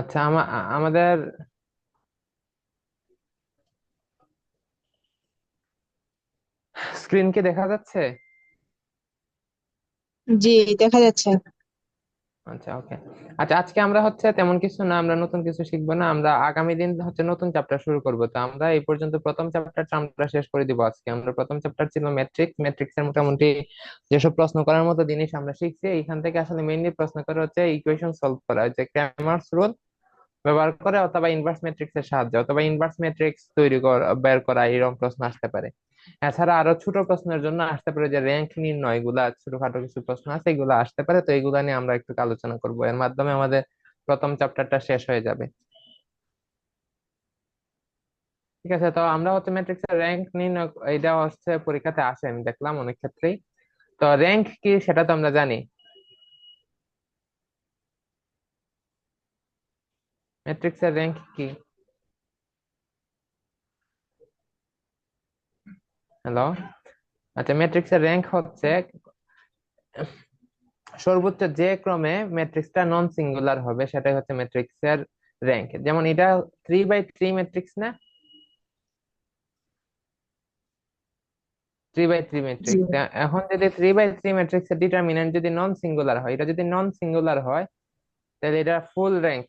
আচ্ছা, আমাদের স্ক্রিন কি দেখা যাচ্ছে? জি, দেখা যাচ্ছে। আচ্ছা, ওকে। আচ্ছা, আজকে আমরা হচ্ছে তেমন কিছু না, আমরা নতুন কিছু শিখবো না, আমরা আগামী দিন হচ্ছে নতুন চ্যাপ্টার শুরু করবো। তো আমরা এই পর্যন্ত প্রথম চ্যাপ্টারটা আমরা শেষ করে দিব আজকে। আমরা প্রথম চ্যাপ্টার ছিল ম্যাট্রিক্স। ম্যাট্রিক্স এর মোটামুটি যেসব প্রশ্ন করার মতো জিনিস আমরা শিখছি, এইখান থেকে আসলে মেইনলি প্রশ্ন করা হচ্ছে ইকুয়েশন সলভ করা, যে ক্র্যামার্স রুল ব্যবহার করে অথবা ইনভার্স ম্যাট্রিক্স এর সাহায্যে অথবা ইনভার্স ম্যাট্রিক্স তৈরি করা, বের করা, এরকম প্রশ্ন আসতে পারে। এছাড়া আরো ছোট প্রশ্নের জন্য আসতে পারে, যে র্যাঙ্ক নির্ণয়, এগুলা ছোটখাটো কিছু প্রশ্ন আছে, এগুলো আসতে পারে। তো এগুলা নিয়ে আমরা একটু আলোচনা করবো, এর মাধ্যমে আমাদের প্রথম চ্যাপ্টারটা শেষ হয়ে যাবে। ঠিক আছে, তো আমরা হচ্ছে ম্যাট্রিক্স এর র্যাঙ্ক নির্ণয়, এটা হচ্ছে পরীক্ষাতে আসে, আমি দেখলাম অনেক ক্ষেত্রেই। তো র্যাঙ্ক কি সেটা তো আমরা জানি। ম্যাট্রিক্স এর র্যাঙ্ক কি? হ্যালো। আচ্ছা, ম্যাট্রিক্স এর র্যাঙ্ক হচ্ছে সর্বোচ্চ যে ক্রমে ম্যাট্রিক্সটা নন সিঙ্গুলার হবে সেটাই হচ্ছে ম্যাট্রিক্স এর র্যাঙ্ক। যেমন এটা 3 বাই 3 ম্যাট্রিক্স না? 3 বাই 3 জি। ম্যাট্রিক্স। এখন যদি 3 বাই 3 ম্যাট্রিক্স এর ডিটারমিনেন্ট যদি নন সিঙ্গুলার হয়, এটা যদি নন সিঙ্গুলার হয়, তাহলে এটা full rank.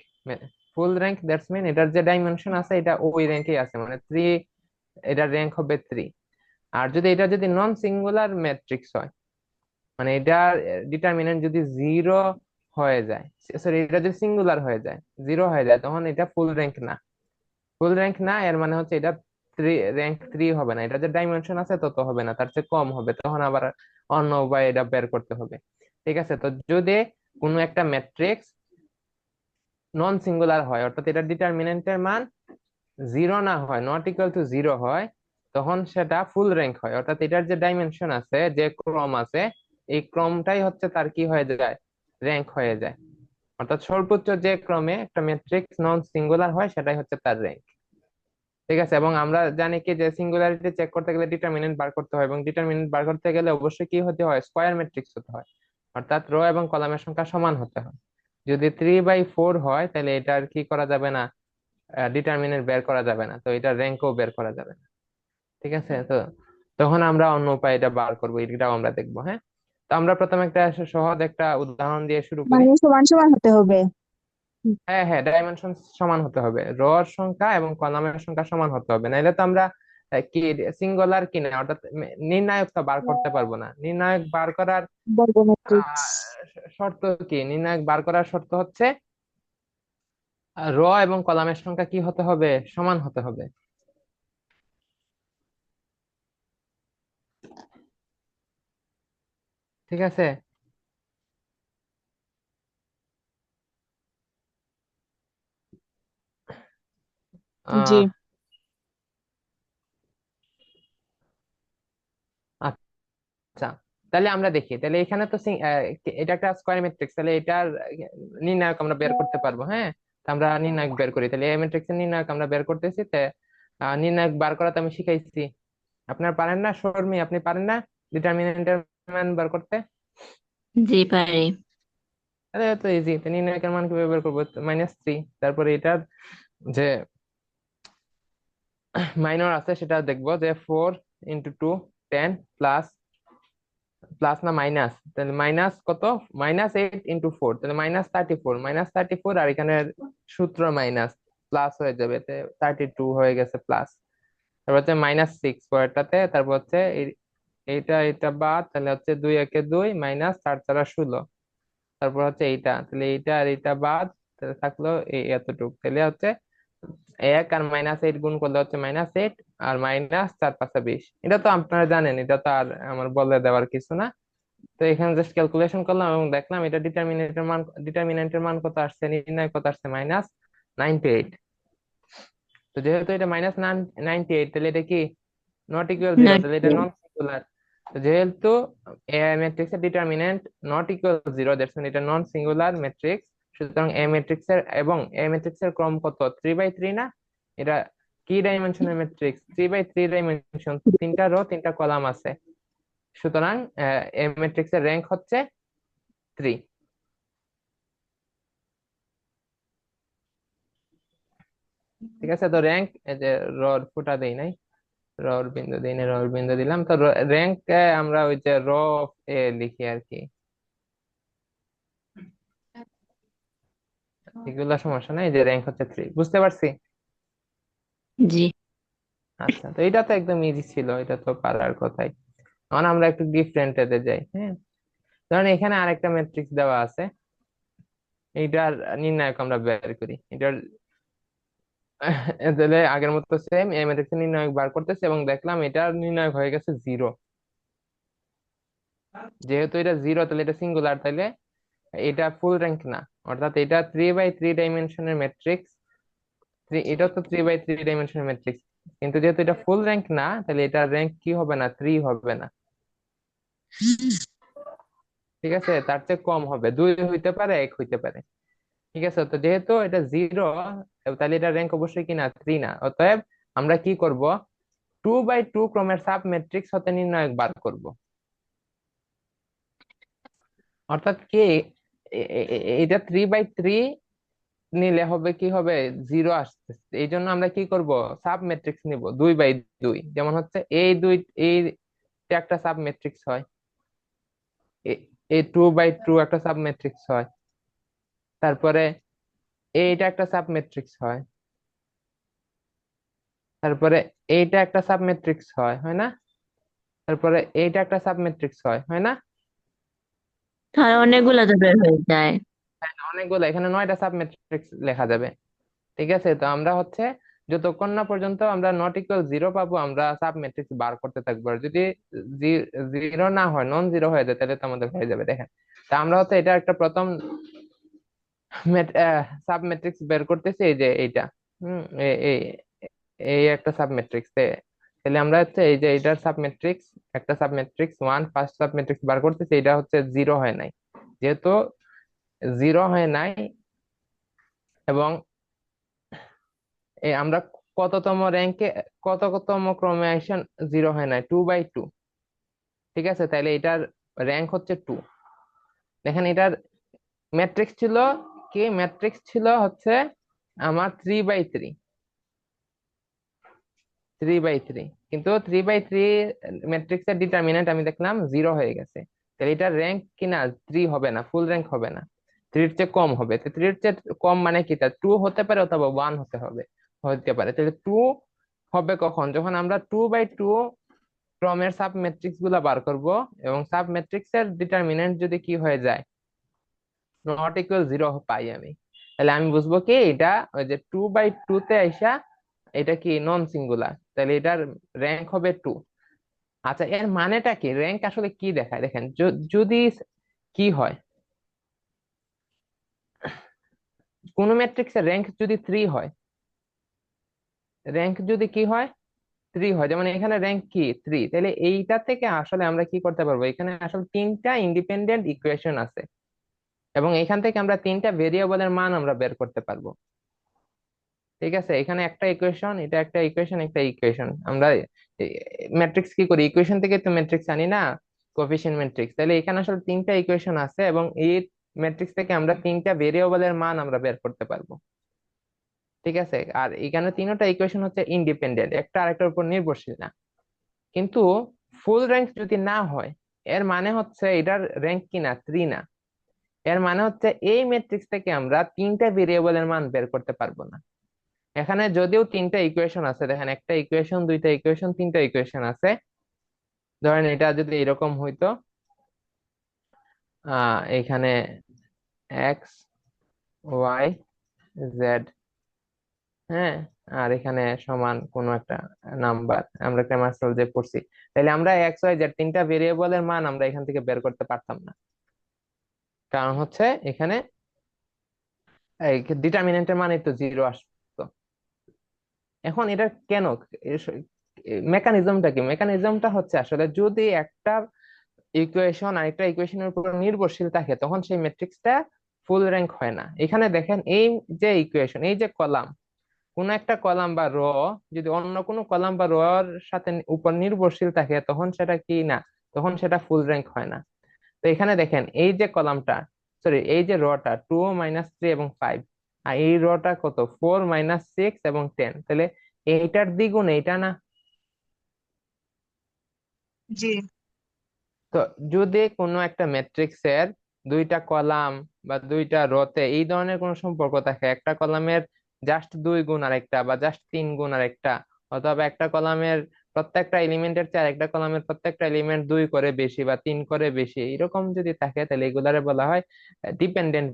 Full rank that's mean এটার যে ডাইমেনশন আছে এটা ওই র্যাঙ্কেই আছে, মানে 3, এটার র্যাঙ্ক হবে 3। আর যদি এটা যদি নন সিঙ্গুলার ম্যাট্রিক্স হয়, মানে এটার ডিটারমিনেন্ট যদি জিরো হয়ে যায়, সরি, এটা যদি সিঙ্গুলার হয়ে যায়, জিরো হয়ে যায়, তখন এটা ফুল র্যাঙ্ক না। ফুল র্যাঙ্ক না এর মানে হচ্ছে এটা র্যাঙ্ক 3 হবে না, এটা যে ডাইমেনশন আছে তত হবে না, তার চেয়ে কম হবে, তখন আবার অন্য উপায়ে এটা বের করতে হবে। ঠিক আছে, তো যদি কোনো একটা ম্যাট্রিক্স নন সিঙ্গুলার হয়, অর্থাৎ এটা ডিটারমিনেন্টের মান জিরো না হয়, নট ইকুয়াল টু জিরো হয়, তখন সেটা ফুল র্যাঙ্ক হয়। অর্থাৎ এটার যে ডাইমেনশন আছে, যে ক্রম আছে, এই ক্রমটাই হচ্ছে তার কি হয়ে যায়, র্যাঙ্ক হয়ে যায়। অর্থাৎ সর্বোচ্চ যে ক্রমে একটা ম্যাট্রিক্স নন সিঙ্গুলার হয় সেটাই হচ্ছে তার র্যাঙ্ক। ঠিক আছে, এবং আমরা জানি কি যে সিঙ্গুলারিটি চেক করতে গেলে ডিটারমিনেন্ট বার করতে হয়, এবং ডিটারমিনেন্ট বার করতে গেলে অবশ্যই কি হতে হয়, স্কয়ার ম্যাট্রিক্স হতে হয়। অর্থাৎ রো এবং কলামের সংখ্যা সমান হতে হয়। যদি 3 বাই 4 হয়, তাহলে এটার কি করা যাবে না, ডিটারমিনেন্ট বের করা যাবে না, তো এটা র্যাঙ্কও বের করা যাবে না। ঠিক আছে, তো তখন আমরা অন্য উপায় এটা বার করবো, এটাও আমরা দেখবো। হ্যাঁ, তো আমরা প্রথমে একটা সহজ একটা উদাহরণ দিয়ে শুরু করি। মানে সমান সমান হতে হবে। হ্যাঁ, হ্যাঁ, ডাইমেনশন সমান হতে হবে, রোর সংখ্যা এবং কলামের সংখ্যা সমান হতে হবে, নাহলে তো আমরা কি সিঙ্গুলার কিনা, অর্থাৎ নির্ণায়ক তো বার করতে পারবো না। নির্ণায়ক বার করার বর্গ ম্যাট্রিক্স। আহ, শর্ত কি? নির্ণায়ক বার করার শর্ত হচ্ছে র এবং কলামের সংখ্যা কি হতে হবে, সমান হতে হবে। ঠিক আছে। জি। আহ আচ্ছা, তাহলে আমরা দেখি, তাহলে এখানে তো এটা একটা স্কয়ার ম্যাট্রিক্স, তাহলে এটার নির্ণায়ক আমরা বের করতে পারবো। হ্যাঁ, তো আমরা নির্ণায়ক বের করি, তাহলে এই ম্যাট্রিক্সের নির্ণায়ক আমরা বের করতেছি। নির্ণায়ক বার করা তো আমি শিখাইছি। আপনার পারেন না শর্মি, আপনি পারেন না ডিটারমিনেন্টের মান বার করতে? জি পারি। আরে তো ইজি, তো নির্ণায়কের মান কিভাবে বের করবো? -3, তারপরে এটার যে মাইনর আছে সেটা দেখবো, যে 4 × 2 10, প্লাস, প্লাস না মাইনাস, তাহলে মাইনাস কত, -8 × 4, তাহলে -34, -34, আর এখানে সূত্র মাইনাস, প্লাস হয়ে যাবে, 32 হয়ে গেছে প্লাস। তারপর হচ্ছে -6 পরেরটাতে, তারপর হচ্ছে এইটা এটা বাদ, তাহলে হচ্ছে 2 × 1 = 2, -4 × 4 = 16। তারপর হচ্ছে এইটা, তাহলে এইটা আর এইটা বাদ, তাহলে থাকলো এই এতটুক, তাহলে হচ্ছে 1 আর -8 গুণ করলে হচ্ছে -8, আর -4 × 5 = 20। এটা তো আপনারা জানেন, এটা তো আর আমার বলে দেওয়ার কিছু না। তো এখানে জাস্ট ক্যালকুলেশন করলাম এবং দেখলাম এটা ডিটারমিনেন্টের মান কত আসছে, নির্ণয় কত আসছে, -98। তো যেহেতু এটা -98, তাহলে এটা কি নট ইকুয়াল জিরো, নট তাহলে এটা নন সিঙ্গুলার। যেহেতু এ ম্যাট্রিক্স এর determinant not equal zero, that's mean এটা নন সিঙ্গুলার ম্যাট্রিক্স। সুতরাং এ ম্যাট্রিক্স এর ক্রম কত, 3 বাই 3 না? এটা কি ডাইমেনশনের ম্যাট্রিক্স? 3 বাই 3 ডাইমেনশন, 3টা রো 3টা কলাম আছে। সুতরাং এ ম্যাট্রিক্স এর র্যাঙ্ক হচ্ছে 3। ঠিক আছে, তো র্যাঙ্ক এই যে রর ফুটা দেই নাই, রর বিন্দু দিই নাই, রর বিন্দু দিলাম, তো র্যাঙ্ক আমরা ওই যে র অফ এ লিখি আর কি। এগুলা সমস্যা নাই, যে র্যাঙ্ক হচ্ছে 3, বুঝতে পারছি। জি। আচ্ছা, তো এটা তো একদম ইজি ছিল, এটা তো পারার কথাই। এখন আমরা একটু ডিফারেন্ট এতে যাই। হ্যাঁ, ধরেন এখানে আরেকটা ম্যাট্রিক্স দেওয়া আছে, এইটার নির্ণায়ক আমরা বের করি। এটার তাহলে আগের মতো সেম এই ম্যাট্রিক্সের নির্ণায়ক বার করতেছে এবং দেখলাম এটার নির্ণায়ক হয়ে গেছে 0। যেহেতু এটা 0, তাহলে এটা সিঙ্গুলার, তাহলে এটা ফুল র্যাঙ্ক না। অর্থাৎ এটা 3 বাই 3 ডাইমেনশনের ম্যাট্রিক্স, এটা তো 3 বাই 3 ডাইমেনশনের ম্যাট্রিক্স, কিন্তু যেহেতু এটা ফুল র্যাঙ্ক না, তাহলে এটার র্যাঙ্ক কি হবে না, 3 হবে না। ঠিক আছে, তার চেয়ে কম হবে, 2 হইতে পারে, 1 হইতে পারে। ঠিক আছে, তো যেহেতু এটা 0, তাহলে এটা র্যাঙ্ক অবশ্যই কি না, 3 না। অতএব আমরা কি করব, 2 বাই 2 ক্রমের সাব ম্যাট্রিক্স হতে নির্ণায়ক বার করব। অর্থাৎ কি, এটা 3 বাই 3 নিলে হবে কি হবে, 0 আসতেছে, এই জন্য আমরা কি করব, সাব ম্যাট্রিক্স নিব 2 বাই 2। যেমন হচ্ছে এই একটা সাব ম্যাট্রিক্স হয়, এই 2 বাই 2 একটা সাব ম্যাট্রিক্স হয়, তারপরে এইটা একটা সাব ম্যাট্রিক্স হয়, তারপরে এইটা একটা সাব ম্যাট্রিক্স হয়, হয় না? তারপরে এইটা একটা সাব ম্যাট্রিক্স হয়, হয় না? তাহলে অনেকগুলা তো বের হয়ে যায়। অনেকগুলো, এখানে 9টা সাব ম্যাট্রিক্স লেখা যাবে। ঠিক আছে, তো আমরা হচ্ছে যতক্ষণ না পর্যন্ত আমরা নট ইকুয়াল 0 পাবো, আমরা সাব ম্যাট্রিক্স বার করতে থাকবো। আর যদি 0 না হয়, নন 0 হয়ে যায়, তাহলে তো আমাদের হয়ে যাবে। দেখেন, তা আমরা হচ্ছে এটা একটা প্রথম সাব ম্যাট্রিক্স বের করতেছি, এই যে এইটা। হম এই এই এই একটা সাব ম্যাট্রিক্স, তাহলে আমরা হচ্ছে এই যে এটার সাব ম্যাট্রিক্স, একটা sub matrix 1 first sub matrix বার করতেছি, এটা হচ্ছে 0 হয় নাই। যেহেতু 0 হয় নাই, এবং আমরা কততম র্যাঙ্কে, কততম ক্রমে আইসা 0 হয় নাই, 2 বাই 2। ঠিক আছে, তাহলে এটার র্যাঙ্ক হচ্ছে 2। দেখেন, এটার ম্যাট্রিক্স ছিল কি, ম্যাট্রিক্স ছিল হচ্ছে আমার 3 বাই 3, 3 বাই 3, কিন্তু 3 বাই 3 ম্যাট্রিক্সের ডিটারমিনেন্ট আমি দেখলাম 0 হয়ে গেছে। তাহলে এটার র্যাঙ্ক কিনা 3 হবে না, ফুল র্যাঙ্ক হবে না, 3-এর চেয়ে কম হবে। তো 3-এর চেয়ে কম মানে কি, তার 2 হতে পারে অথবা 1 হতে হবে, হতে পারে। তাহলে 2 হবে কখন, যখন আমরা 2 বাই 2 ক্রমের সাব ম্যাট্রিক্স গুলা বার করব, এবং সাব ম্যাট্রিক্স এর ডিটারমিনেন্ট যদি কি হয়ে যায়, নট ইকুয়াল 0 পাই আমি, তাহলে আমি বুঝবো কি এটা ওই যে 2 বাই 2 তে আইসা এটা কি নন সিঙ্গুলার, তাহলে এটার র্যাঙ্ক হবে 2। আচ্ছা, এর মানেটা কি, র্যাঙ্ক আসলে কি দেখায়? দেখেন, যদি কি হয়, কোন ম্যাট্রিক্সের র্যাঙ্ক যদি 3 হয়, র্যাঙ্ক যদি কি হয়, 3 হয়, যেমন এখানে র্যাঙ্ক কি 3, তাহলে এইটা থেকে আসলে আমরা কি করতে পারবো, এখানে আসলে 3টা ইন্ডিপেন্ডেন্ট ইকুয়েশন আছে, এবং এখান থেকে আমরা 3টা ভেরিয়েবলের মান আমরা বের করতে পারবো। ঠিক আছে, এখানে একটা ইকুয়েশন, এটা একটা ইকুয়েশন, একটা ইকুয়েশন, আমরা ম্যাট্রিক্স কি করি, ইকুয়েশন থেকে তো ম্যাট্রিক্স আনি না, কোএফিসিয়েন্ট ম্যাট্রিক্স। তাহলে এখানে আসলে 3টা ইকুয়েশন আছে, এবং এই ম্যাট্রিক্স থেকে আমরা 3টা ভেরিয়েবলের মান আমরা বের করতে পারবো। ঠিক আছে, আর এখানে 3টা ইকুয়েশন হচ্ছে ইন্ডিপেন্ডেন্ট, একটা আরেকটার উপর নির্ভরশীল না। কিন্তু ফুল র্যাঙ্ক যদি না হয়, এর মানে হচ্ছে এটার র্যাঙ্ক কিনা 3 না, এর মানে হচ্ছে এই ম্যাট্রিক্স থেকে আমরা 3টা ভেরিয়েবলের মান বের করতে পারবো না। এখানে যদিও 3টা ইকুয়েশন আছে, দেখেন, একটা ইকুয়েশন, 2টা ইকুয়েশন, 3টা ইকুয়েশন আছে। ধরেন এটা যদি এরকম হইতো, এখানে এক্স, ওয়াই, জেড, হ্যাঁ, আর এখানে সমান কোন একটা নাম্বার, আমরা ক্র্যামার যে পড়ছি, তাহলে আমরা এক্স, ওয়াই, জেড 3টা ভেরিয়েবলের মান আমরা এখান থেকে বের করতে পারতাম না। কারণ হচ্ছে এখানে ডিটারমিনেন্টের মানে তো 0 আসতো। এখন এটা কেন, মেকানিজমটা কি, মেকানিজমটা হচ্ছে আসলে যদি একটা ইকুয়েশন আরেকটা ইকুয়েশনের উপর নির্ভরশীল থাকে, তখন সেই ম্যাট্রিক্সটা ফুল র্যাঙ্ক হয় না। এখানে দেখেন, এই যে ইকুয়েশন, এই যে কলাম, কোন একটা কলাম বা র যদি অন্য কোনো কলাম বা রর সাথে উপর নির্ভরশীল থাকে, তখন সেটা কি না, তখন সেটা ফুল র্যাঙ্ক হয় না। তো এখানে দেখেন, এই যে কলামটা, সরি, এই যে রটা 2 - 3 এবং 5, আর এই রটা কত, 4 - 6 এবং 10, তাহলে এইটার দ্বিগুণ এইটা না? জি তো যদি কোনো একটা ম্যাট্রিক্সের দুইটা কলাম বা দুইটা রোতে এই ধরনের কোনো সম্পর্ক থাকে, একটা কলামের জাস্ট 2 গুণ আরেকটা বা জাস্ট 3 গুণ আরেকটা, অথবা একটা কলামের প্রত্যেকটা এলিমেন্টের চেয়ে আরেকটা কলামের প্রত্যেকটা এলিমেন্ট 2 করে বেশি বা 3 করে বেশি, এরকম যদি থাকে তাহলে এগুলারে বলা হয় ডিপেন্ডেন্ট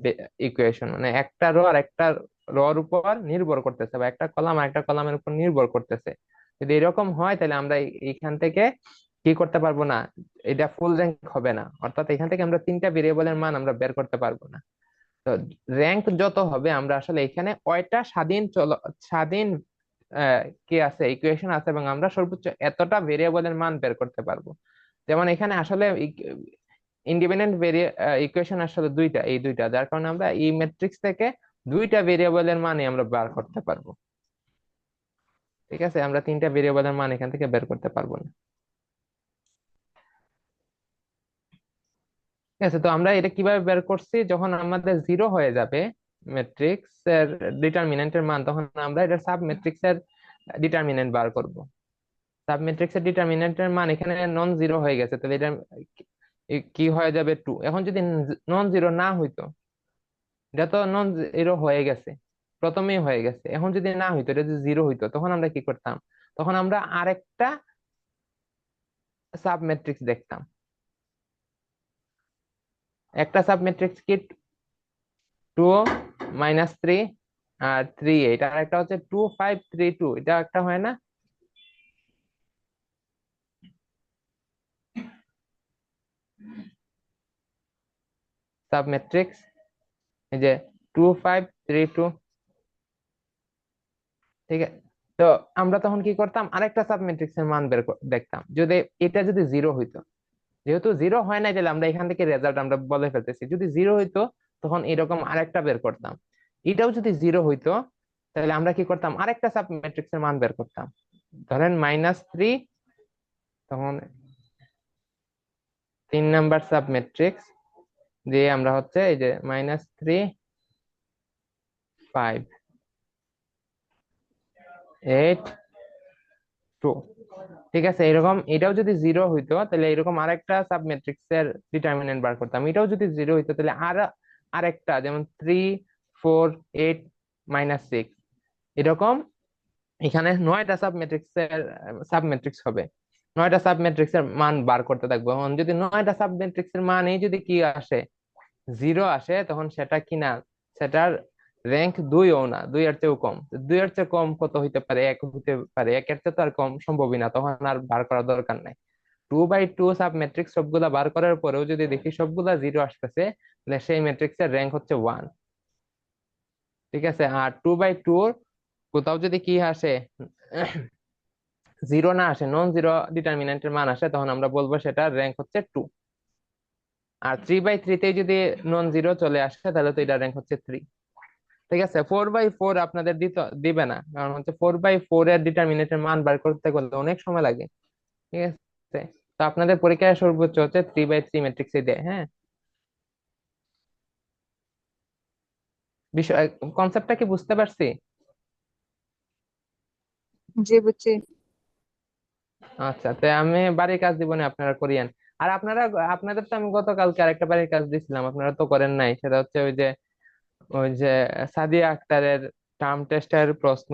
ইকুয়েশন। মানে একটা রো আর একটা রোর উপর নির্ভর করতেছে, বা একটা কলাম আর একটা কলামের উপর নির্ভর করতেছে। যদি এরকম হয় তাহলে আমরা এইখান থেকে কি করতে পারবো না, এটা ফুল র্যাঙ্ক হবে না। অর্থাৎ এখান থেকে আমরা 3টা ভেরিয়েবলের মান আমরা বের করতে পারবো না। তো র্যাঙ্ক যত হবে, আমরা আসলে এখানে কয়টা স্বাধীন কি আছে, ইকুয়েশন আছে, এবং আমরা সর্বোচ্চ এতটা ভেরিয়েবলের মান বের করতে পারবো। যেমন এখানে আসলে ইন্ডিপেন্ডেন্ট ইকুয়েশন আসলে দুইটা, এই দুইটা, যার কারণে আমরা এই ম্যাট্রিক্স থেকে 2টা ভেরিয়েবলের মানে আমরা বের করতে পারবো। ঠিক আছে, আমরা 3টা ভেরিয়েবলের মান এখান থেকে বের করতে পারবো না। ঠিক আছে, তো আমরা এটা কিভাবে বের করছি, যখন আমাদের 0 হয়ে যাবে ম্যাট্রিক্স এর ডিটারমিনেন্টের মান, তখন আমরা এটা সাব ম্যাট্রিক্স এর ডিটারমিনেন্ট বার করব। সাব ম্যাট্রিক্স এর ডিটারমিনেন্টের মান এখানে নন জিরো হয়ে গেছে, তাহলে এটা কি হয়ে যাবে, 2। এখন যদি নন জিরো না হইতো, এটা তো নন জিরো হয়ে গেছে, প্রথমেই হয়ে গেছে, এখন যদি না হইতো, এটা যদি 0 হইতো, তখন আমরা কি করতাম, তখন আমরা আরেকটা সাব ম্যাট্রিক্স দেখতাম। একটা সাব ম্যাট্রিক্স কি, 2 - 3 আর 3 8, আর একটা হচ্ছে 2 5 3 2, এটা একটা হয় না সাব ম্যাট্রিক্স, এই যে 2 5 3 2। ঠিক আছে, তো আমরা তখন কি করতাম, আরেকটা সাব ম্যাট্রিক্স এর মান দেখতাম, যদি এটা যদি 0 হইতো। যেহেতু 0 হয় নাই, তাহলে আমরা এখান থেকে রেজাল্ট আমরা বলে ফেলতেছি, যদি 0 হইতো তখন এরকম আরেকটা বের করতাম। এটাও যদি 0 হইতো, তাহলে আমরা কি করতাম, আরেকটা সাব ম্যাট্রিক্স এর মান বের করতাম, ধরেন -3, তখন 3 নাম্বার সাব ম্যাট্রিক্স দিয়ে আমরা হচ্ছে এই যে -3 5 8 2। ঠিক আছে, এরকম এটাও যদি 0 হইতো, তাহলে এরকম আরেকটা সাব ম্যাট্রিক্স এর ডিটারমিনেন্ট বার করতাম। এটাও যদি 0 হইতো, তাহলে আরেকটা, যেমন 3 4 8 - 6, এরকম এখানে 9টা সাব ম্যাট্রিক্স হবে। 9টা সাব ম্যাট্রিক্স এর মান বার করতে থাকবো। এখন যদি 9টা সাব ম্যাট্রিক্স এর মানেই যদি কি আসে, 0 আসে, তখন সেটা কি না, সেটার র্যাঙ্ক 2ও না, 2 এর চেয়েও কম। 2 এর চেয়ে কম কত হইতে পারে, 1 হইতে পারে, 1-এর চেয়ে তো আর কম সম্ভবই না, তখন আর বার করার দরকার নাই। 2/2 সাব ম্যাট্রিক্স সবগুলা বার করার পরেও যদি দেখি সবগুলা 0 আসতেছে, তাহলে সেই ম্যাট্রিক্স এর র্যাঙ্ক হচ্ছে 1। ঠিক আছে, আর 2/2 কোথাও যদি কি আসে, 0 না আসে, নন জিরো ডিটারমিনেন্টের মান আসে, তখন আমরা বলবো সেটার র্যাঙ্ক হচ্ছে 2। আর 3/3 যদি নন জিরো চলে আসে, তাহলে তো এটার র্যাঙ্ক হচ্ছে 3। ঠিক আছে, 4/4 আপনাদের দিবে না, কারণ হচ্ছে 4/4 এর ডিটারমিনেন্টের মান বার করতে গেলে অনেক সময় লাগে। ঠিক আছে, তো আপনাদের পরীক্ষায় সর্বোচ্চ হচ্ছে 3/3 ম্যাট্রিক্সই দেয়। হ্যাঁ, বিষয় কনসেপ্টটা কি বুঝতে পারছি? জি বুঝছি। আচ্ছা, তো আমি বাড়ির কাজ দিব না, আপনারা করিয়েন। আর আপনাদের তো আমি গতকালকে আরেকটা বাড়ির কাজ দিছিলাম, আপনারা তো করেন নাই, সেটা হচ্ছে ওই যে সাদিয়া আক্তারের টার্ম টেস্টের প্রশ্ন,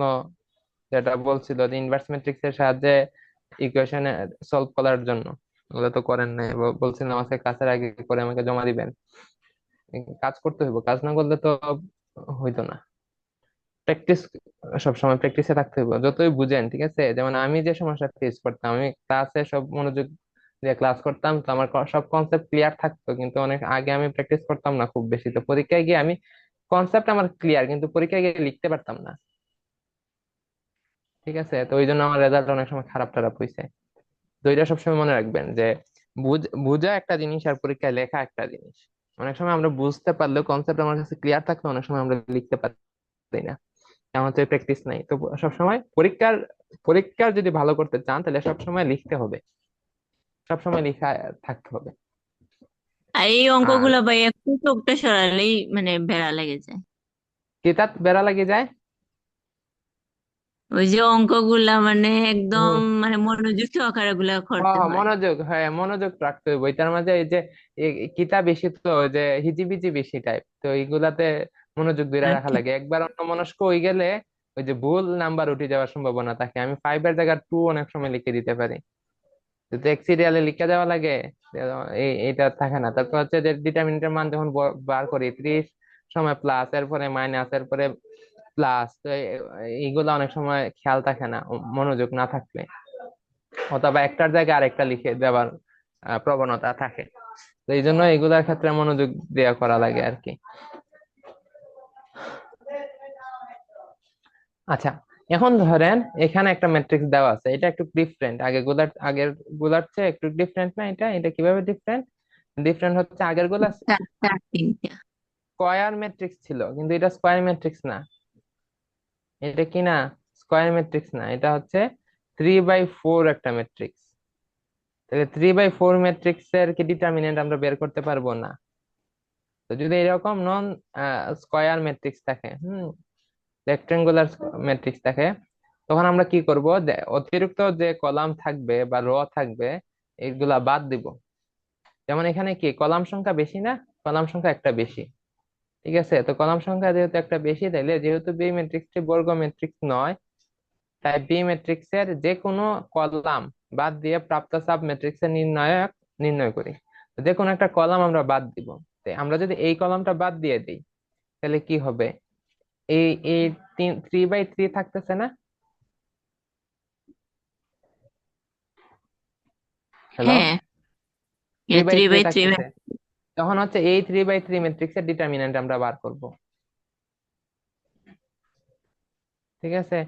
যেটা বলছিল যে ইনভার্স ম্যাট্রিক্স এর সাহায্যে ইকুয়েশনে সলভ করার জন্য। ওগুলো তো করেন নাই, বলছিলাম আজকে কাজের আগে করে আমাকে জমা দিবেন। কাজ করতে হইব, কাজ না করলে তো হইতো না। প্র্যাকটিস, সবসময় প্র্যাকটিসে থাকতে হবে, যতই বুঝেন। ঠিক আছে, যেমন আমি যে সমস্যা ফেস করতাম, আমি ক্লাসে সব মনোযোগ দিয়ে ক্লাস করতাম, তো আমার সব কনসেপ্ট ক্লিয়ার থাকতো, কিন্তু অনেক আগে আমি প্র্যাকটিস করতাম না খুব বেশি, তো পরীক্ষায় গিয়ে আমি কনসেপ্ট আমার ক্লিয়ার, কিন্তু পরীক্ষায় গিয়ে লিখতে পারতাম না। ঠিক আছে, তো ওই জন্য আমার রেজাল্ট অনেক সময় খারাপ টারাপ হয়েছে। তো এটা সবসময় মনে রাখবেন যে বুঝা একটা জিনিস আর পরীক্ষায় লেখা একটা জিনিস। অনেক সময় আমরা বুঝতে পারলেও কনসেপ্ট আমার কাছে ক্লিয়ার থাকলে অনেক সময় আমরা লিখতে পারি না, আমার তো প্র্যাকটিস নাই। তো সবসময় পরীক্ষার যদি ভালো করতে চান, তাহলে সবসময় লিখতে হবে, সবসময় লিখা থাকতে হবে। আর এই আর অঙ্কগুলো ভাই একটু চোখটা সরালেই মানে বেড়া লেগে যায়। কিতাত বেড়া লাগে যায়। ওই যে অঙ্কগুলা মানে একদম হুম। মানে মনোযোগ সহকারে গুলা করতে হ্যাঁ হয়। মনোযোগ, হ্যাঁ মনোযোগ রাখতে হবে বইটার মাঝে। এই যে কিতা বেশি তো ওই যে হিজিবিজি বেশি টাইপ, তো এইগুলাতে মনোযোগ ধরে রাখা আচ্ছা। লাগে। একবার অন্যমনস্ক হয়ে গেলে ওই যে ভুল নাম্বার উঠে যাওয়ার সম্ভাবনা থাকে। আমি 5-এর জায়গায় 2 অনেক সময় লিখে দিতে পারি, যদি এক সিরিয়ালে লিখে দেওয়া লাগে এটা থাকে না। তারপর হচ্ছে যে ডিটারমিনেন্টের মান যখন বার করি, 30 সময় প্লাস, এরপরে মাইনাস, এরপরে প্লাস, তো এইগুলা অনেক সময় খেয়াল থাকে না মনোযোগ না থাকলে, অথবা একটার জায়গায় আরেকটা লিখে দেওয়ার প্রবণতা থাকে। তো এই জন্য এগুলার ক্ষেত্রে মনোযোগ দেওয়া করা লাগে আর কি। আচ্ছা, এখন ধরেন এখানে একটা ম্যাট্রিক্স দেওয়া আছে, এটা একটু ডিফারেন্ট। আগের গুলার চেয়ে একটু ডিফারেন্ট না? এটা এটা কিভাবে ডিফারেন্ট? ডিফারেন্ট হচ্ছে আগের গুলা চার তিনটা। স্কয়ার ম্যাট্রিক্স ছিল, কিন্তু এটা স্কয়ার ম্যাট্রিক্স না। এটা কি না? স্কয়ার ম্যাট্রিক্স না, এটা হচ্ছে 3/4 একটা ম্যাট্রিক্স। তাহলে 3/4 ম্যাট্রিক্স এর কি ডিটারমিনেন্ট আমরা বের করতে পারবো না? তো যদি এরকম নন স্কয়ার ম্যাট্রিক্স থাকে, রেক্টেঙ্গুলার ম্যাট্রিক্স থাকে, তখন আমরা কি করব? অতিরিক্ত যে কলাম থাকবে বা র থাকবে, এগুলা বাদ দিব। যেমন এখানে কি কলাম সংখ্যা বেশি না? কলাম সংখ্যা একটা বেশি, ঠিক আছে? তো কলাম সংখ্যা যেহেতু একটা বেশি, তাইলে যেহেতু বি ম্যাট্রিক্সটি বর্গ ম্যাট্রিক্স নয়, তাই বি ম্যাট্রিক্স এর যে কোনো কলাম বাদ দিয়ে প্রাপ্ত সাব ম্যাট্রিক্স এর নির্ণায়ক নির্ণয় করি। তো যে কোনো একটা কলাম আমরা বাদ দিব। তো আমরা যদি এই কলামটা বাদ দিয়ে দিই, তাহলে কি হবে? এই এই 3/3 থাকতেছে না? হ্যালো? হ্যাঁ, three by three three by three. থাকতেছে। তখন হচ্ছে এই 3/3 ম্যাট্রিক্স এর ডিটারমিনেন্ট আমরা বার করব, ঠিক আছে?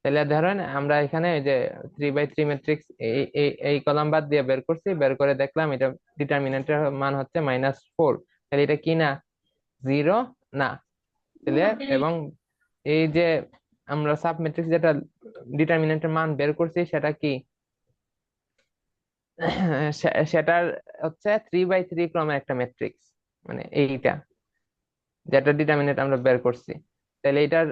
তাহলে ধরেন আমরা এখানে এই যে 3/3 ম্যাট্রিক্স এই এই এই কলাম বাদ দিয়ে বের করছি, বের করে দেখলাম এটা ডিটারমিনেন্টের মান হচ্ছে -4। তাহলে এটা কি না? 0 না? তাহলে এবং এই যে আমরা সাব ম্যাট্রিক্স যেটা ডিটারমিনেন্টের মান বের করছি সেটা কি? সেটার হচ্ছে 3/3 ক্রমের একটা ম্যাট্রিক্স, মানে এইটা যেটা ডিটারমিনেন্ট আমরা বের করছি। তাহলে এটার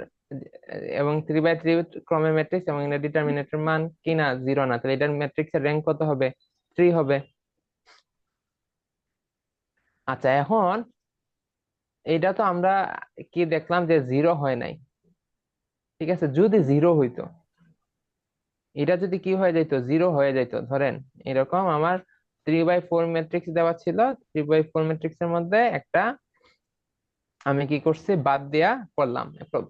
এবং 3/3 ক্রমের ম্যাট্রিক্স, এবং এটা ডিটারমিনেন্টের মান কি না? 0 না? তাহলে এটার ম্যাট্রিক্সের র্যাঙ্ক কত হবে? 3 হবে। আচ্ছা, এখন এটা তো আমরা কি দেখলাম যে 0 হয় নাই, ঠিক আছে? যদি 0 হইতো, এটা যদি কি হয়ে যাইতো? 0 হয়ে যাইতো। ধরেন এরকম আমার 3/4 ম্যাট্রিক্স দেওয়া ছিল, 3/4 ম্যাট্রিক্স এর মধ্যে একটা আমি কি করছি? বাদ দিয়া করলাম,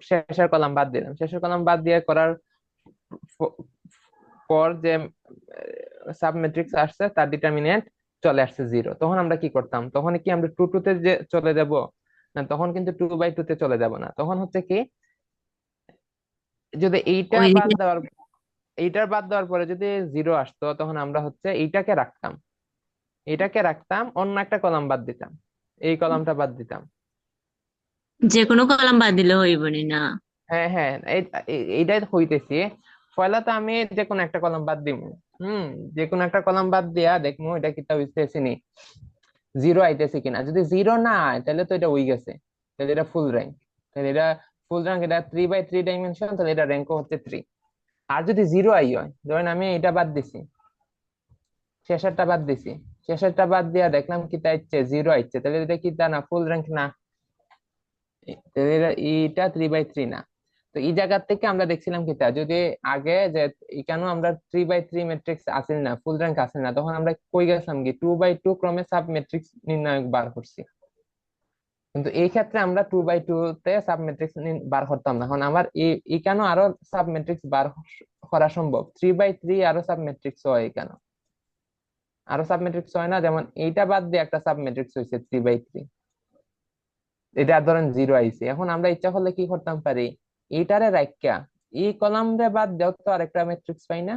শেষের কলাম বাদ দিলাম। শেষের কলাম বাদ দিয়ে করার প- পর যে সাব ম্যাট্রিক্স আসছে তার ডিটারমিনেন্ট চলে আসছে 0, তখন আমরা কি করতাম? তখন কি আমরা 2/2 তে যে চলে যাব? না, তখন কিন্তু 2/2 তে চলে যাব না। তখন হচ্ছে কি, যদি ওই দিকে। এইটার বাদ দেওয়ার পরে যদি 0 আসতো, তখন আমরা হচ্ছে এইটাকে রাখতাম, অন্য একটা কলাম বাদ দিতাম, এই কলামটা বাদ দিতাম। যে কোনো কলাম বাদ দিলে হইব নি না? হ্যাঁ হ্যাঁ, এইটাই হইতেছি। পয়লা তো আমি যে কোনো একটা কলাম বাদ দিব। হুম। যে কোনো একটা কলাম বাদ দিয়া দেখবো এটা কিতা হইতেছে নি, 0 আইতেছে কিনা। যদি 0 না আয়, তাহলে তো এটা উই গেছে, তাহলে এটা ফুল র্যাঙ্ক। তাহলে এটা ফুল র্যাঙ্ক, এটা 3/3 ডাইমেনশন, তাহলে এটা র্যাঙ্ক হচ্ছে 3। আর যদি 0 আই হয়, ধরেন আমি এটা বাদ দিছি, শেষেরটা বাদ দিছি, শেষেরটা বাদ দিয়া দেখলাম কি তাইচ্ছে 0 আইচ্ছে, তাহলে এটা কি তা না? ফুল র্যাঙ্ক না? তাহলে এটা 3/3 না। তো এই জায়গা থেকে আমরা দেখছিলাম কি তা, যদি আগে যে কেন আমরা 3/3 ম্যাট্রিক্স আসেন না, ফুল র্যাঙ্ক আসেন না, তখন আমরা কই গেছিলাম কি 2/2 ক্রমে সাব ম্যাট্রিক্স নির্ণায়ক বার করছি। কিন্তু এই ক্ষেত্রে আমরা 2/2 তে সাব ম্যাট্রিক্স বার করতাম না। এখন আমার এই কেন আরো সাব ম্যাট্রিক্স বার করা সম্ভব? 3/3 আরো সাব ম্যাট্রিক্স হয় কেন? আরো সাব ম্যাট্রিক্স হয় না? যেমন এইটা বাদ দিয়ে একটা সাব ম্যাট্রিক্স হয়েছে 3/3, এটা ধরেন 0 আইছে। এখন আমরা ইচ্ছা করলে কি করতাম পারি? এইটারে রাইখা এই কলাম রে বাদ দেও, তো আরেকটা ম্যাট্রিক্স পাই না?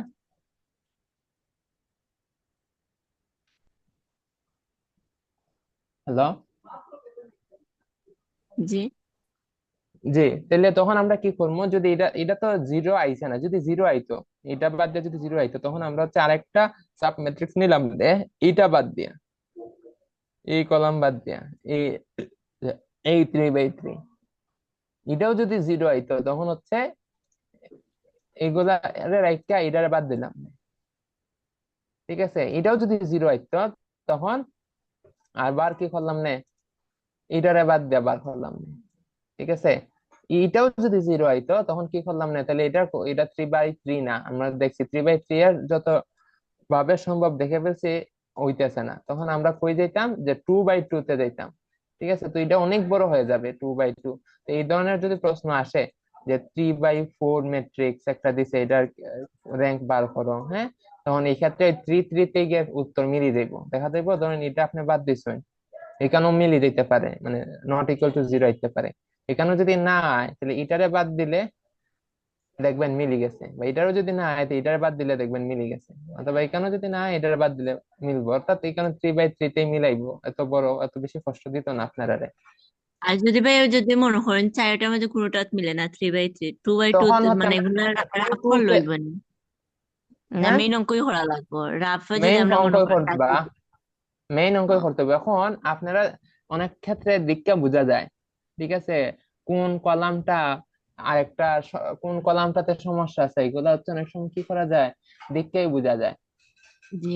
হ্যালো? জি। জি। তাহলে তখন আমরা কি করবো? যদি এটা এটা তো 0 আইছে না, যদি 0 আইতো, এটা বাদ দিয়ে যদি 0 আইতো, তখন আমরা হচ্ছে আরেকটা সাব ম্যাট্রিক্স নিলাম এইটা বাদ দিয়া, এই কলাম বাদ দিয়া, এই এই 3/3। এটাও যদি জিরো আইতো তখন হচ্ছে এইগুলা রাইখা এটারে বাদ দিলাম, ঠিক আছে। এটাও যদি জিরো আইতো তখন আর বার কি করলাম না, এটারে বাদ দিয়ে বার করলাম না, ঠিক আছে। এটাও যদি জিরো আইতো তখন কি করলাম না, তাহলে এটা 3/3 না, আমরা দেখছি 3/3 এর যত ভাবে সম্ভব দেখে ফেলছি হইতেছে না, তখন আমরা কই যেতাম যে 2/2 তে যাইতাম, ঠিক আছে। তো এটা অনেক বড় হয়ে যাবে 2/2। তো এই ধরনের যদি প্রশ্ন আসে যে 3/4 ম্যাট্রিক্স একটা দিছে, এটার র্যাঙ্ক বার করো, হ্যাঁ, তখন এই ক্ষেত্রে 3/3 তে গিয়ে উত্তর মিলিয়ে দেবো, দেখা যাবো ধরেন এটা আপনি বাদ দিচ্ছেন, এখানেও মিলিয়ে দিতে পারে, মানে নট ইকুয়াল টু জিরো হইতে পারে। এখানেও যদি না হয় তাহলে এটারে বাদ দিলে দেখবেন মিলি গেছে, বা এটারও যদি না হয় তো এটারে বাদ দিলে দেখবেন মিলি গেছে, অথবা এখানেও যদি না হয় এটারে বাদ দিলে মিলবো, অর্থাৎ এখানে 3/3 তেই মিলাইবো, এত বড় এত বেশি কষ্ট দিত না আপনারা। আর যদি ভাই যদি মনে করেন চারটার মধ্যে কোনোটা মিলে না, 3/3, 2/2, তখন হচ্ছে মানে এগুলা টু রাফ টু করে তে, লইবেন না, হ্যাঁ, মেইন অঙ্কই করা লাগবো। রাফে যদি মেইন আমরা মনে অঙ্কই করেন করবা, মেইন অঙ্কই করতে হবে। এখন আপনারা অনেক ক্ষেত্রে দিকটা বোঝা যায়, ঠিক আছে, কোন কলামটা আরেকটা কোন কলামটাতে সমস্যা আছে, এগুলো হচ্ছে অনেক সময় কি করা যায়, দিকটাই বোঝা যায়, জি,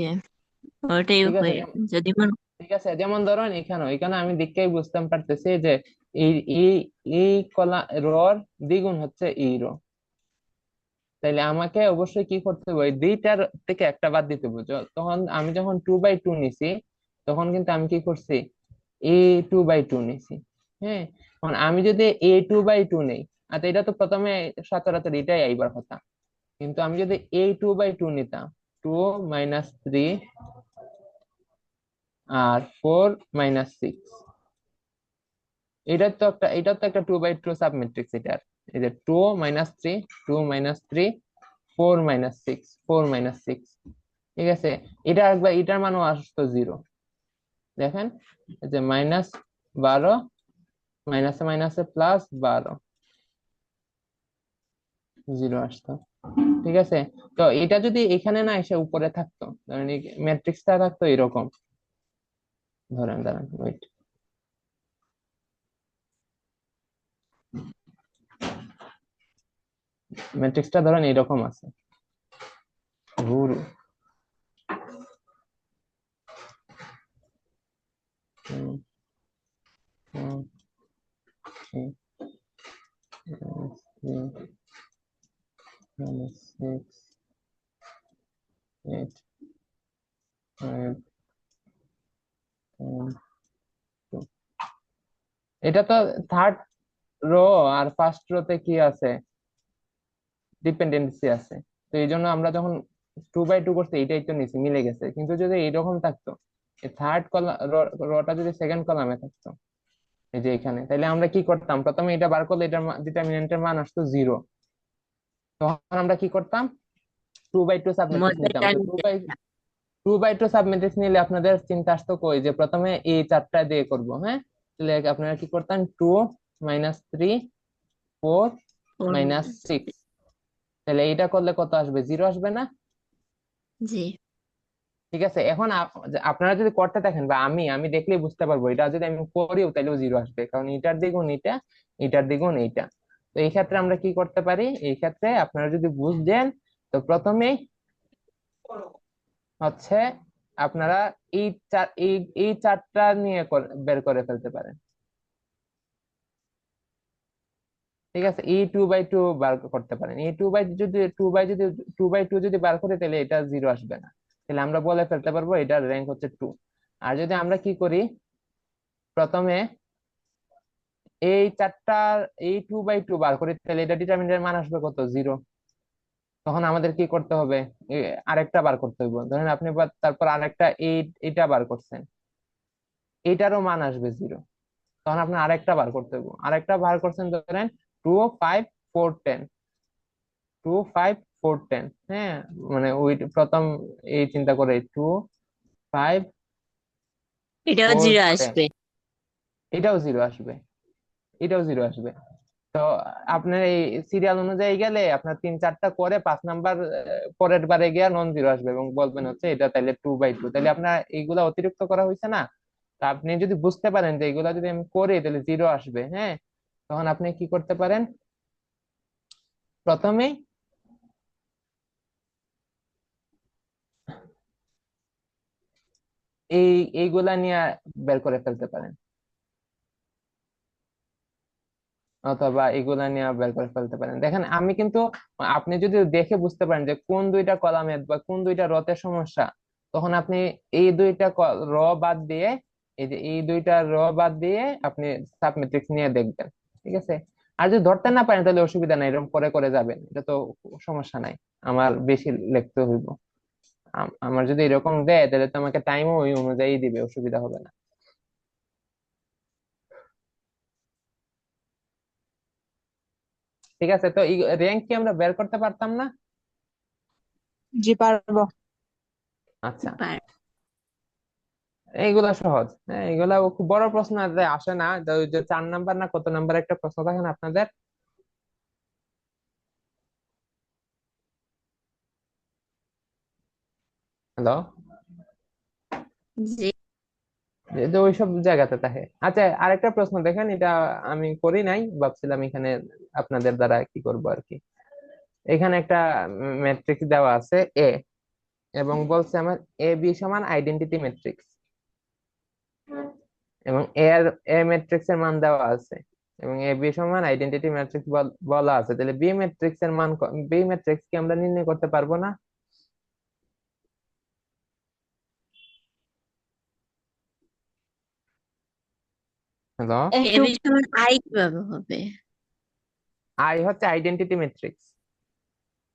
ওটাই ঠিক আছে। হয়। যদি মনে ঠিক আছে, যেমন ধরেন এখানে এখানে আমি দেখেই বুঝতে পারতেছি যে এই এই এই কলা রর দ্বিগুণ হচ্ছে এই রো, তাইলে আমাকে অবশ্যই কি করতে হবে, ওই দুইটার থেকে একটা বাদ দিতে হবে। তখন আমি যখন 2/2 নিছি, তখন কিন্তু আমি কি করছি, a2/2 নিছি, হ্যাঁ। এখন আমি যদি a2/2 নেই, আচ্ছা এটা তো প্রথমে সচরাচর এটাই আইবার কথা, কিন্তু আমি যদি a2/2 নিতাম, 2 - 3 আর 4 - 6, এটা তো একটা 2/2 সাবমেট্রিক্স এটার, এই যে 2 - 3, 2 - 3, 4 - 6, 4 - 6, ঠিক আছে। এটা একবার এটার মানও আসতো জিরো, দেখেন, এই যে -12, মাইনাসে মাইনাসে +12, জিরো আসতো, ঠিক আছে। তো এটা যদি এখানে না এসে উপরে থাকতো, ধরেন ম্যাট্রিক্সটা থাকতো এরকম, ধরেন দাঁড়ান ওয়েট, ম্যাট্রিক্সটা ধরেন এরকম আছে, ঘুরু, হুম, হুম, হুম, -6, 8, 5, 2। এটা তো থার্ড রো আর ফার্স্ট রোতে কি আছে, ডিপেন্ডেন্সি আছে। তো এই জন্য আমরা যখন 2/2 করছি এইটাই তো নিচে মিলে গেছে, কিন্তু যদি এইরকম থাকতো, থার্ড কলাম রটা যদি সেকেন্ড কলামে থাকতো, এই যে এখানে, তাহলে আমরা কি করতাম, প্রথমে এটা বার করলে এটার ডিটারমিনেন্টের মান আসতো জিরো, তখন আমরা কি করতাম, 2/2 সাবমেট্রিক্স নিতাম। মজাটা তো টু বাই টু সাবমেট্রিক্স নিলে আপনাদের চিন্তা আসতো কই, যে প্রথমে এই চারটা দিয়ে করব, হ্যাঁ, তাহলে আপনারা কি করতেন, 2 - 3, 4 - 6, তাহলে এইটা করলে কত আসবে, জিরো আসবে না? জি, ঠিক আছে। এখন যে আপনারা যদি করতে থাকেন বা আমি আমি দেখলেই বুঝতে পারবো, এটা যদি আমি করিও তাহলেও জিরো আসবে, কারণ এটার দ্বিগুণ এটা, এটার দ্বিগুণ এইটা। তো এই ক্ষেত্রে আমরা কি করতে পারি, এই ক্ষেত্রে আপনারা যদি বুঝছেন, তো প্রথমেই হচ্ছে আপনারা এই চারটা নিয়ে বের করে ফেলতে পারেন, ঠিক আছে। এই 2/2 বার করতে পারেন, এই 2/2 যদি বার করে তাহলে এটা জিরো আসবে না, তাহলে আমরা বলে ফেলতে পারবো এটার র্যাঙ্ক হচ্ছে 2। আর যদি আমরা কি করি, প্রথমে এই চারটার এই 2/2 বার করি, তাহলে এটা ডিটারমিনেন্টের মান আসবে কত, জিরো। তখন আমাদের কি করতে হবে, আরেকটা বার করতে হবে, ধরেন আপনি তারপর আরেকটা এটা বার করছেন, এইটারও মান আসবে জিরো, তখন আপনার আরেকটা বার করতে হবে, আরেকটা বার করছেন ধরেন 2, 5, 4, 10, 2, 5, 4, 10, হ্যাঁ, মানে ওই প্রথম এই চিন্তা করে 2, 5, এটাও ফোর জিরো টেন আসবে। এটাও জিরো আসবে, এটাও জিরো আসবে। তো আপনার এই সিরিয়াল অনুযায়ী গেলে আপনার 3-4টা করে 5 নাম্বার পরের বারে গিয়ে নন জিরো আসবে, এবং বলবেন হচ্ছে এটা তাহলে 2/2, তাহলে আপনার এইগুলা অতিরিক্ত করা হয়েছে না। তা আপনি যদি বুঝতে পারেন যে এইগুলা যদি আমি করি তাহলে জিরো আসবে, হ্যাঁ, তখন আপনি কি করতে পারেন, প্রথমেই এই এইগুলা নিয়ে বের করে ফেলতে পারেন, অথবা এগুলা নিয়ে বের করে ফেলতে পারেন। দেখেন আমি কিন্তু, আপনি যদি দেখে বুঝতে পারেন যে কোন দুইটা কলামের বা কোন দুইটা রতের সমস্যা, তখন আপনি এই দুইটা র বাদ দিয়ে, এই যে এই দুইটা র বাদ দিয়ে আপনি সাব ম্যাট্রিক্স নিয়ে দেখবেন। ঠিক আছে? আর যদি ধরতে না পারেন তাহলে অসুবিধা নাই, এরকম করে করে যাবেন, এটা তো সমস্যা নাই। আমার বেশি লিখতে হইব, আমার যদি এরকম দেয় তাহলে তো আমাকে টাইমও ওই অনুযায়ী দিবে, অসুবিধা হবে না। ঠিক আছে, তো র্যাঙ্ক কি আমরা বের করতে পারতাম না? জি পারবো। আচ্ছা, পার এইগুলা সহজ, হ্যাঁ এগুলা খুব বড় প্রশ্ন আসে না। তো ওই যে 4 নাম্বার না কত নাম্বার একটা প্রশ্ন থাকে না আপনাদের? হ্যালো? জি। যে ওইসব জায়গাতে থাকে। আচ্ছা, আরেকটা প্রশ্ন দেখেন, এটা আমি করি নাই, ভাবছিলাম এখানে আপনাদের দ্বারা কি করব আর কি। এখানে একটা ম্যাট্রিক্স দেওয়া আছে এ, এবং বলছে আমার এ বি সমান আইডেন্টিটি ম্যাট্রিক্স, এবং এর এ ম্যাট্রিক্স এর মান দেওয়া আছে, এবং এ বি সমান আইডেন্টিটি ম্যাট্রিক্স বলা আছে, তাহলে বি ম্যাট্রিক্স এর মান, বি ম্যাট্রিক্স কি আমরা নির্ণয় করতে পারবো না? হ্যালো? এ একটু বিষয়ে আই কিভাবে হবে? আই হচ্ছে আইডেন্টিটি ম্যাট্রিক্স,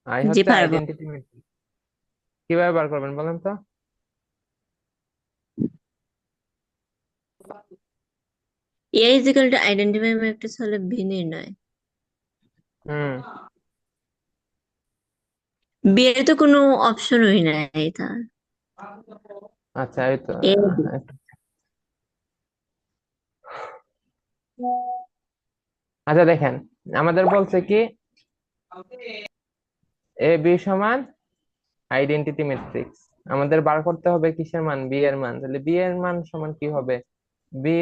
আই জি হচ্ছে পারবো। Identity matrix. কিভাবে বার করবেন বলেন তো? এ ইজিক্যাল টু আইডেন্টিফাই ম্যাট্রিক্স হলে ভি নির্ণয়। হুম। বি এর তো কোনো অপশনই নাই তার। আচ্ছা, এই তো এ বি। আচ্ছা দেখেন, আমাদের বলছে কি এ বি সমান আইডেন্টিটি ম্যাট্রিক্স, আমাদের বার করতে হবে কিসের মান, বি এর মান। তাহলে বি এর মান সমান কি হবে? বি,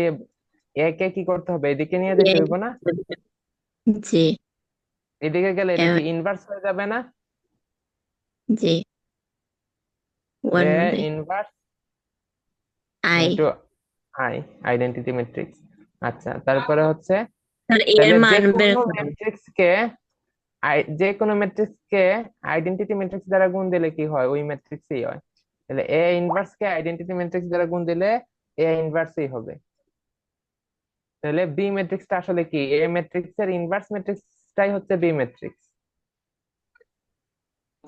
এ কে কি করতে হবে, এদিকে নিয়ে যেতে হইব না? জি। এদিকে গেলে এটা কি এ- ইনভার্স হয়ে যাবে না? জি। One A by inverse I. Into I, identity matrix. আচ্ছা, তারপরে হচ্ছে, তাহলে এর তাহলে যে মান বের কোনো করুন। ম্যাট্রিক্স কে, যে কোনো ম্যাট্রিক্স কে আইডেন্টিটি ম্যাট্রিক্স দ্বারা গুণ দিলে কি হয়, ওই ম্যাট্রিক্সই হয়। তাহলে A inverse K identity matrix দ্বারা গুণ দিলে এ ইনভার্সই হবে। তাহলে বি ম্যাট্রিক্সটা আসলে কি, এ ম্যাট্রিক্স এর ইনভার্স ম্যাট্রিক্সটাই হচ্ছে বি ম্যাট্রিক্স।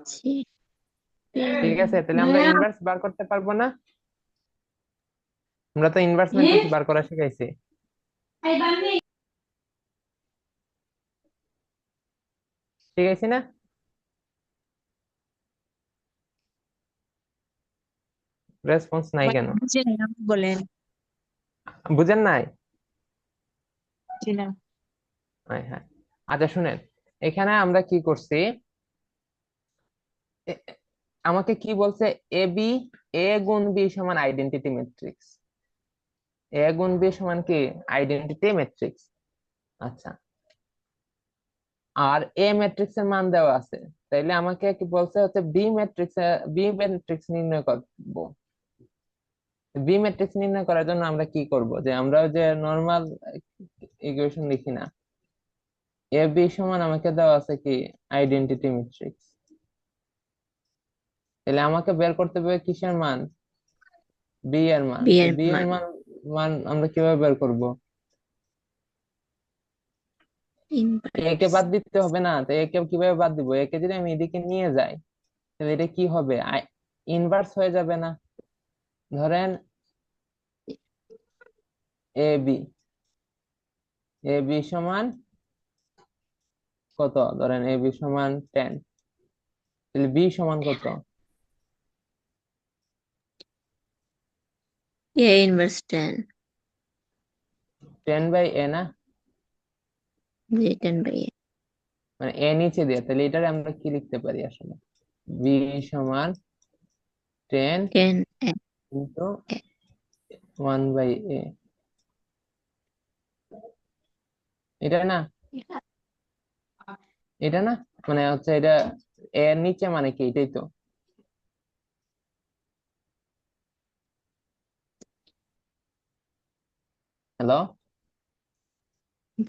জি। ঠিক আছে, তাহলে আমরা ইনভার্স বার করতে পারবো না? আমরা তো ইনভার্স ম্যাট্রিক্স বার করা শিখাইছি, শিখাইছি না? রেসপন্স নাই মানে কেন? বুঝেন না বলেন। বুঝেন নাই? জি না। হ্যাঁ হ্যাঁ। আচ্ছা শুনেন, এখানে আমরা কি করছি, এ- আমাকে কি বলছে, এ বি, এ গুণ বি সমান আইডেন্টিটি ম্যাট্রিক্স, এ গুণ বি সমান কি আইডেন্টিটি ম্যাট্রিক্স। আচ্ছা, আর এ ম্যাট্রিক্স এর মান দেওয়া আছে, তাইলে আমাকে কি বলছে হচ্ছে বি ম্যাট্রিক্স, বি ম্যাট্রিক্স নির্ণয় করব। বি ম্যাট্রিক্স নির্ণয় করার জন্য আমরা কি করব, যে আমরা যে নর্মাল ইকুয়েশন লিখি না, এ বি সমান আমাকে দেওয়া আছে কি আইডেন্টিটি ম্যাট্রিক্স, তাহলে আমাকে বের করতে হবে কিসের মান, বি এর মান। বি তো এর বি এর মান মান, আমরা কিভাবে বের করব? এ কে ইনভার্স। বাদ দিতে হবে না, তো এ কে কিভাবে বাদ দিব, এ কে যদি আমি এদিকে নিয়ে যাই তাহলে এটা কি হবে, ইনভার্স হয়ে যাবে না? ধরেন এ বি, এ বি সমান কত, ধরেন এ বি সমান 10, তাহলে বি সমান কত? A inverse 10। 10/a না? জি 10/a। মানে এ নিচে দিয়ে, তাহলে এটারে আমরা কি লিখতে পারি আসলে, বি সমান 10 10 ইন্টু 1/a। এটা না, এটা না, মানে হচ্ছে এটা এর নিচে মানে কি, এটাই তো। হ্যালো,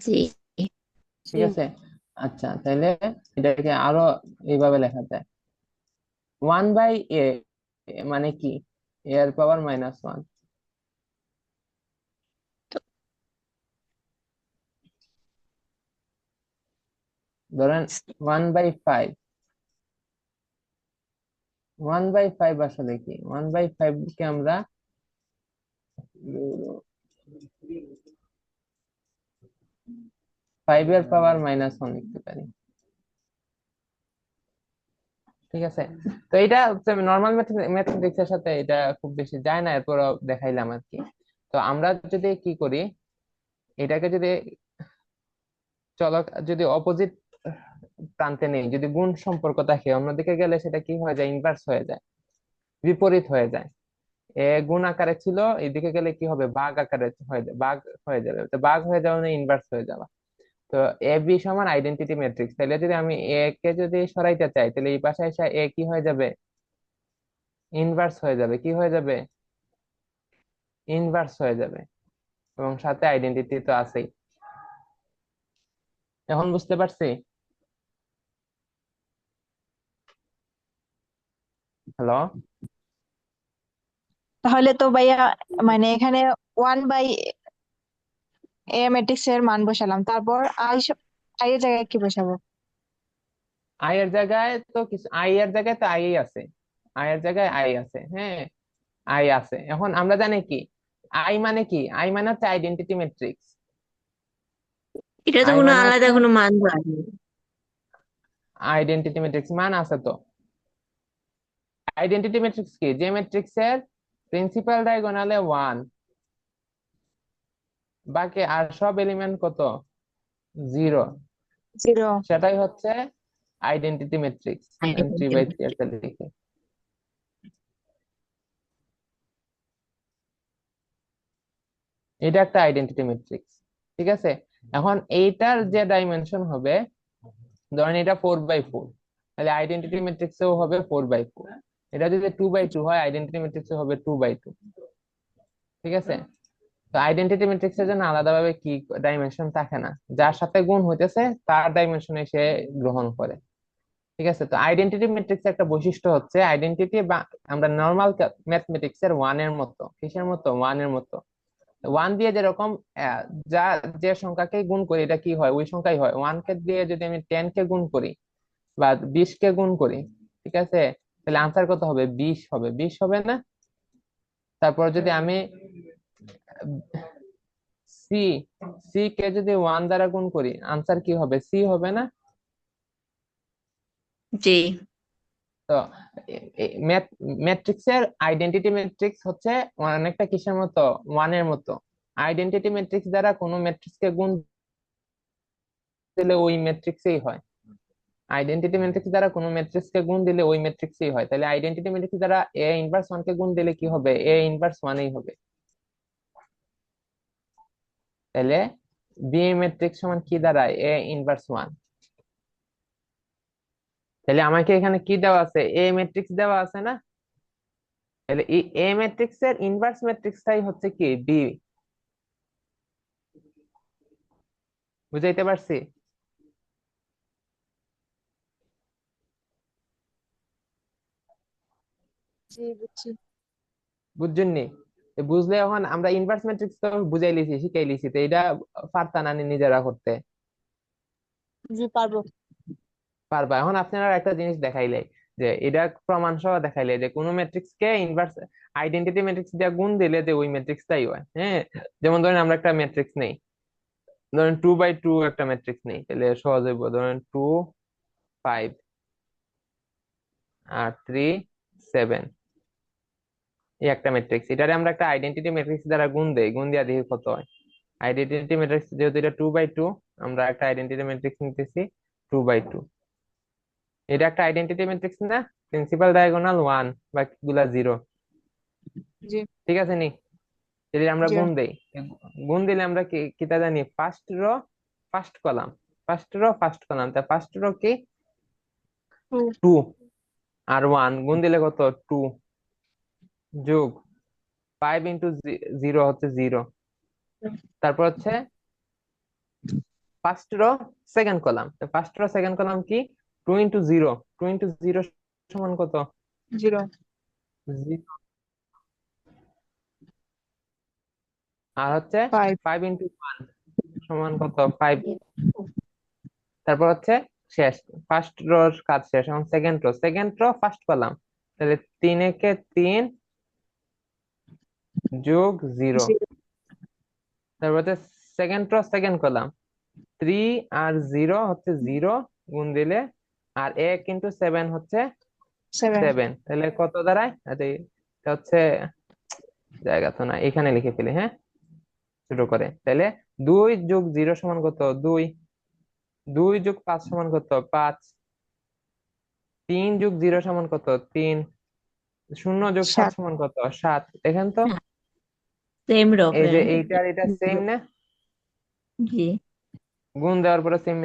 জি। ঠিক আছে। আচ্ছা, তাহলে এটাকে আরো এইভাবে লেখা যায়, 1/a মানে কি, এর পাওয়ার -1। ধরেন 1/5, 1/5 আসলে কি, 1/5 কে আমরা 5 এর পাওয়ার -1 লিখতে পারি। ঠিক আছে, তো এটা হচ্ছে নর্মাল ম্যাথমেটিক্স এর সাথে এটা খুব বেশি যায় না, এরপরও দেখাইলাম আর কি। তো আমরা যদি কি করি, এটাকে যদি চলক যদি অপোজিট প্রান্তে নেই, যদি গুণ সম্পর্ক থাকে, অন্যদিকে গেলে সেটা কি হয়ে যায়, ইনভার্স হয়ে যায়, বিপরীত হয়ে যায়। এ গুণ আকারে ছিল, এদিকে গেলে কি হবে, ভাগ আকারে হয়ে যাবে, ভাগ হয়ে যাবে, তো ভাগ হয়ে যাওয়া মানে ইনভার্স হয়ে যাওয়া। তো এ বি সমান আইডেন্টিটি ম্যাট্রিক্স, তাহলে যদি আমি এ কে যদি সরাইতে চাই, তাহলে এই পাশে এসে এ কি হয়ে যাবে, ইনভার্স হয়ে যাবে, কি হয়ে যাবে, ইনভার্স হয়ে যাবে, এবং সাথে আইডেন্টিটি তো আছেই। এখন বুঝতে পারছি? হ্যালো, তাহলে তো ভাইয়া মানে এখানে 1 বাই এ ম্যাট্রিক্স এর মান বসালাম, তারপর আই এর জায়গায় কি বসাবো? আই এর জায়গায় তো কিছু, আই এর জায়গায় তো আই আছে, আই এর জায়গায় আই আছে, হ্যাঁ, আই আছে। এখন আমরা জানি কি, আই মানে কি, আই মানে হচ্ছে আইডেন্টিটি ম্যাট্রিক্স। এটা তো আই কোনো মানে আলাদা হচ্ছে কোনো মান দেওয়া নেই। আইডেন্টিটি ম্যাট্রিক্স, মান আছে তো। আইডেন্টিটি ম্যাট্রিক্স কি, যে ম্যাট্রিক্স এর প্রিন্সিপাল ডায়াগোনালে 1, বাকি আর সব এলিমেন্ট কত, 0, 0। সেটাই হচ্ছে আইডেন্টিটি ম্যাট্রিক্স। 3/3 একটা লিখে, এটা একটা আইডেন্টিটি ম্যাট্রিক্স। ঠিক আছে, এখন এইটার যে ডাইমেনশন হবে, ধরেন এটা 4/4, তাহলে আইডেন্টিটি ম্যাট্রিক্সেও হবে 4/4। এটা যদি 2/2 হয়, আইডেন্টিটি ম্যাট্রিক্সে হবে 2/2। ঠিক আছে, তো আইডেন্টিটি ম্যাট্রিক্সের জন্য আলাদাভাবে কি ডাইমেনশন থাকে না, যার সাথে গুণ হইতেছে তার ডাইমেনশনে সে গ্রহণ করে। ঠিক আছে, তো আইডেন্টিটি ম্যাট্রিক্স একটা বৈশিষ্ট্য হচ্ছে আইডেন্টিটি, বা আমরা নর্মাল ম্যাথমেটিক্স এর ওয়ানের মতো, কিসের মতো, ওয়ানের মতো। ওয়ান দিয়ে যেরকম আহ, যা যে সংখ্যাকে গুণ করি এটা কি হয়, ওই সংখ্যাই হয়। 1 কে দিয়ে যদি আমি 10 কে গুণ করি বা 20 কে গুণ করি, ঠিক আছে, তাহলে আনসার কত হবে, 20 হবে, 20 হবে না? তারপর যদি আমি সি সি কে যদি 1 দ্বারা গুণ করি, আনসার কি হবে, সি হবে না? জি। তো ম্যাট্রিক্সের আইডেন্টিটি ম্যাট্রিক্স হচ্ছে অনেকটা কিসের মতো, ওয়ানের মতো। আইডেন্টিটি ম্যাট্রিক্স দ্বারা কোনো ম্যাট্রিক্সকে গুণ দিলে ওই ম্যাট্রিক্সেই হয়, আইডেন্টিটি ম্যাট্রিক্স দ্বারা কোনো ম্যাট্রিক্সকে গুণ দিলে ওই ম্যাট্রিক্সই হয়। তাহলে আইডেন্টিটি ম্যাট্রিক্স দ্বারা এ ইনভার্স 1 কে গুণ দিলে কি হবে, এ ইনভার্স 1ই হবে। তাহলে বি ম্যাট্রিক্স সমান কি দাঁড়ায়, এ ইনভার্স 1। তাহলে আমাকে এখানে কি দেওয়া আছে, এ ম্যাট্রিক্স দেওয়া আছে না? তাহলে এই এ ম্যাট্রিক্স এর ইনভার্স ম্যাট্রিক্সটাই হচ্ছে কি, বি। বুঝাইতে পারছি? জি, বুঝছি। বুঝছেননি? তো বুঝলে এখন আমরা ইনভার্স ম্যাট্রিক্স তো বুঝাই লিছি, শিখাই লিছি, তো এটা পারতা না নি নিজেরা করতে? জি, পারবো। পারবা। এখন আপনারা একটা জিনিস দেখাইলে, যে এটা প্রমাণ সহ দেখাইলে যে কোনো ম্যাট্রিক্স কে ইনভার্স আইডেন্টিটি ম্যাট্রিক্স দিয়ে গুণ দিলে যে ওই ম্যাট্রিক্সটাই হয়, হ্যাঁ। যেমন ধরেন আমরা একটা ম্যাট্রিক্স নেই, ধরেন 2/2 একটা ম্যাট্রিক্স নেই, তাহলে সহজ হইব, ধরেন 2, 5 আর 3, 7, এই একটা ম্যাট্রিক্স, এটারে আমরা একটা আইডেন্টিটি ম্যাট্রিক্স দ্বারা গুণ দেই, গুণ দিয়া দেখি কত হয়। আইডেন্টিটি ম্যাট্রিক্স যেহেতু এটা 2/2, আমরা একটা আইডেন্টিটি ম্যাট্রিক্স নিতেছি 2/2। এটা একটা আইডেন্টিটি ম্যাট্রিক্স না, প্রিন্সিপাল ডায়াগোনাল 1, বাকিগুলা 0। জি। ঠিক আছে নি? যদি আমরা জি। গুণ দেই, গুণ দিলে আমরা কি কিটা জানি, first row first column, first column, তা ফার্স্ট রো কি 2 2 আর 1 গুণ দিলে কত 2 যোগ 5 ইন্টু 0 হচ্ছে 0। তারপর হচ্ছে first row second column, first row second column কি 2 ইন্টু 0, 2 ইন্টু 0 সমান কত 0 0। আর হচ্ছে 5 5 ইন্টু 1 সমান কত 5। তারপর হচ্ছে শেষ, ফার্স্ট রোর কাজ শেষ, এখন সেকেন্ড রো ফার্স্ট কলাম, তাহলে 3 একে 3 যোগ 0। 0 তারপর হচ্ছে সেকেন্ড রো সেকেন্ড কলাম, 3 আর 0 হচ্ছে 0 গুণ দিলে, আর 1 ইন্টু 7 হচ্ছে 7 7, তাহলে কত দাঁড়ায়, আরে এটা হচ্ছে জায়গা তো না, এখানে লিখে ফেলি, হ্যাঁ ছোট করে। তাহলে 2 যোগ 0 সমান কত 2, 2 যোগ 5 সমান কত 5, 3 যোগ 0 সমান কত 3, 0 যোগ 7 7 সমান কত 7। দেখেন তো সেম রো এই যে ফ্রেন্ড। এইটা আর এটা সেম না, জি। গুণ দেওয়ার পরে সেম